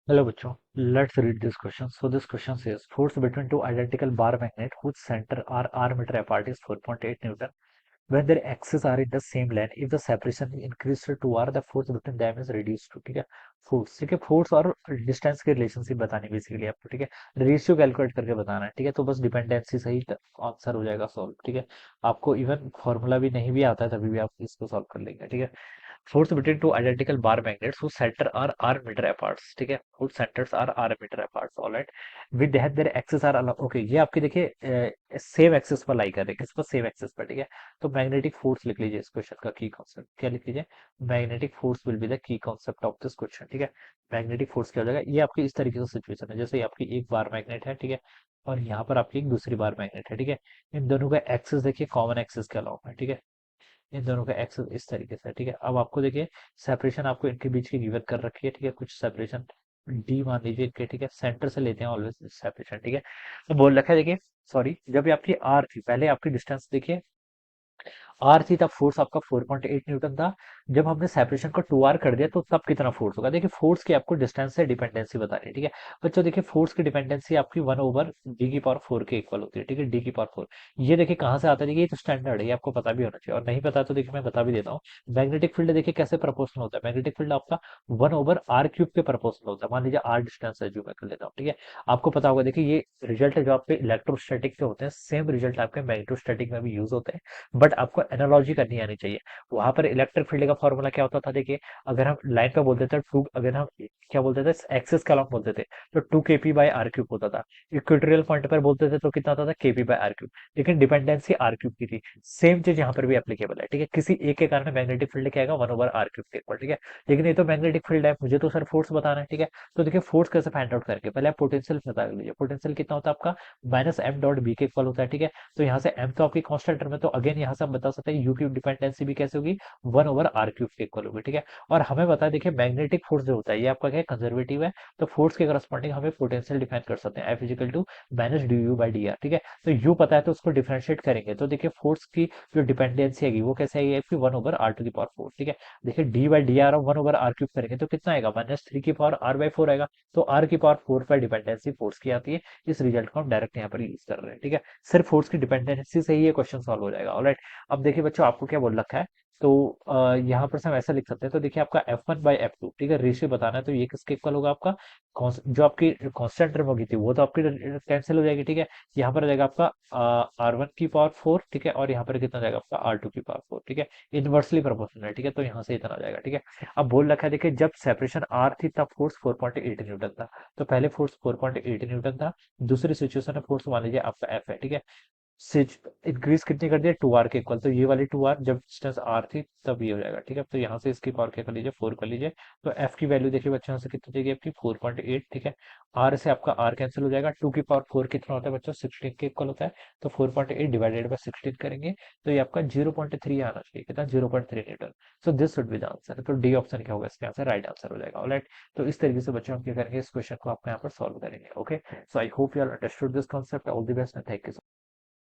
Hello, bachcho. Let's read this question. So this question says force between two identical bar magnet whose center are r-meter apart is 4.8 Newton. When their axes are in the same length, if the separation is increased to 2r, the force between them is reduced to, ठीक है। Force, ठीक है, force और distance की relationship बतानी basically आपको, ठीक है। रेशियो कैलकुलेट करके बताना है, ठीक है। तो बस डिपेंडेंसी सही आंसर हो जाएगा सॉल्व, ठीक है। आपको इवन फॉर्मूला भी नहीं भी आता है तभी भी आप इसको सॉल्व कर लेंगे, ठीक है। Force between two identical bar magnets whose center are r-meter apart, ठीक है, whose centers are r-meter apart, all right, with that their axes are along, okay, ये आपकी देखिए सेम एक्सिस पर लाई कर रहे हैं, किस पर, सेम एक्सिस पर, ठीक है। तो मैग्नेटिक फोर्स लिख लीजिए इस क्वेश्चन का की कॉन्सेप्ट, क्या लिख लीजिए, magnetic force will be the key concept of this question, ठीक है। मैग्नेटिक फोर्स क्या हो जाएगा, ये आपकी इस तरीके से सिचुएशन है, जैसे आपकी एक बार मैग्नेट है, ठीक है, और यहाँ पर आपकी एक दूसरी बार मैग्नेट है, ठीक है। इन दोनों का एक्सिस देखिए कॉमन एक्सिस के अलावा है, ठीक है। इन दोनों का एक्सेस इस तरीके से है, ठीक है। अब आपको देखिए सेपरेशन आपको इनके बीच की गिवन कर रखी है, ठीक है, कुछ सेपरेशन डी मान लीजिए इनके, ठीक है, सेंटर से लेते हैं ऑलवेज सेपरेशन, ठीक है। तो बोल रखा है देखिए, सॉरी, जब ये आपकी आर थी, पहले आपकी डिस्टेंस देखिए आर थी, तब फोर्स आपका 4.8 न्यूटन था। जब हमने सेपरेशन को 2r कर दिया तो तब कितना फोर्स होगा, देखिए फोर्स की आपको डिस्टेंस से डिपेंडेंसी बतानी है, ठीक है। बच्चों देखिए फोर्स की डिपेंडेंसी आपकी 1/d⁴ के इक्वल होती है, ठीक है, d⁴ ये देखिए कहाँ से आता है, देखिए ये तो स्टैंडर्ड है, ये आपको पता भी होना चाहिए, और नहीं पता तो देखिए मैं बता भी देता हूँ। मैग्नेटिक फील्ड देखिए कैसे प्रोपोर्शनल होता है, मैग्नेटिक फील्ड आपका 1/r³ के प्रोपोर्शनल होता है। मान लीजिए r डिस्टेंस है जो मैं कर लेता हूँ, ठीक है। आपको पता होगा देखिए ये रिजल्ट जो आपके इलेक्ट्रोस्टैटिक के होते हैं, सेम रिजल्ट आपके मैग्नेटोस्टैटिक में भी यूज होते हैं, बट आपको एनालॉजी करनी आनी चाहिए। वहां पर इलेक्ट्रिक फील्ड का फॉर्मूला क्या होता था, देखिए अगर हम लाइन पे बोलते थे टू, अगर हम क्या बोलते थे एक्सिस का लॉन्ग बोलते थे तो 2 kp/r³ होता था। इक्वेटोरियल पॉइंट पर बोलते थे तो कितना होता था, kp/r³। लेकिन डिपेंडेंसी r³ की थी। सेम चीज यहाँ पर भी एप्लीकेबल है, ठीक है। किसी एक के कारण मैग्नेटिक फील्ड क्या आएगा, 1/r³ के इक्वल, ठीक है। लेकिन ये तो मैग्नेटिक फील्ड है, मुझे तो सर फोर्स बताना है, ठीक है। तो देखिए फोर्स कैसे फाइंड आउट करके, पहले आप पोटेंशियल पता कर लीजिए। पोटेंशियल कितना होता है आपका, -m.b के इक्वल होता है, ठीक है। तो यहाँ से m तो आपकी कांस्टेंट टर्म है, तो अगेन यहाँ से हम बता सकते हैं यू की डिपेंडेंसी भी कैसे होगी, 1/r³ के इक्वल होगी, ठीक है। और हमें पता है देखिए मैग्नेटिक फोर्स जो होता है ये आपका क्या है, कंजर्वेटिव है। तो फोर्स के करस्पॉन्डिंग हमें पोटेंशियल डिफाइन कर सकते हैं, F = -du/dr, ठीक है। तो यू पता है तो उसको डिफरेंशिएट करेंगे तो देखिए फोर्स की जो डिपेंडेंसी आएगी वो कैसे आएगी आपकी, 1/r⁴, ठीक है। देखिए d/dr और 1/r³ करेंगे तो कितना आएगा, -3 की पावर r/4 आएगा। तो r⁴ पर डिपेंडेंसी फोर्स की आती है। इस रिजल्ट को हम डायरेक्ट यहाँ पर यूज कर रहे हैं, ठीक है। सिर्फ फोर्स की डिपेंडेंसी से ही ये क्वेश्चन सॉल्व हो जाएगा, ऑलराइट। अब देखिए बच्चों आपको क्या बोल रखा है, तो यहाँ पर से हम ऐसा लिख सकते हैं, तो देखिए आपका F1/F2, ठीक है, रेशियो बताना है, तो ये किसके इक्वल होगा आपका, जो आपकी कांस्टेंट टर्म होगी थी वो तो आपकी कैंसिल हो जाएगी, ठीक है। यहाँ पर आ जाएगा आपका r1 की पावर 4, ठीक है, और यहाँ पर कितना जाएगा आपका r2 की पावर 4, ठीक है। इनवर्सली प्रोपोर्शनल है, ठीक है, तो यहाँ से इतना आ जाएगा, ठीक है। अब बोल रखा है देखिए जब सेपरेशन r थी तब फोर्स 4.8 न्यूटन था। तो पहले फोर्स 4.8 न्यूटन था, दूसरी सिचुएशन में फोर्स मान लीजिए आपका F है, ठीक है। से इंक्रीज कितनी कर दिया, 2r के इक्वल, तो ये वाली 2r जब डिस्टेंस r थी तब ये हो जाएगा, ठीक है। तो यहाँ से इसकी पावर क्या कर लीजिए, 4 कर लीजिए। तो f की वैल्यू देखिए बच्चों यहाँ से कितनी देगी आपकी, 4.8, ठीक है। r से आपका r कैंसिल हो जाएगा, 2 की पावर 4 कितना होता है बच्चों, 16 के इक्वल होता है। तो 4.8 डिवाइडेड बाय 16 करेंगे तो ये आपका 0.3 आना चाहिए, कितना, 0.3 Newton. So this should be the answer, तो डी ऑप्शन क्या होगा इसके आंसर, राइट आंसर हो जाएगा, ऑलराइट। तो इस तरीके से बच्चों हम क्या करेंगे, इस क्वेश्चन को आपको यहाँ पर सॉल्व करेंगे, okay. So I hope you are understood this concept, all the best and thank you.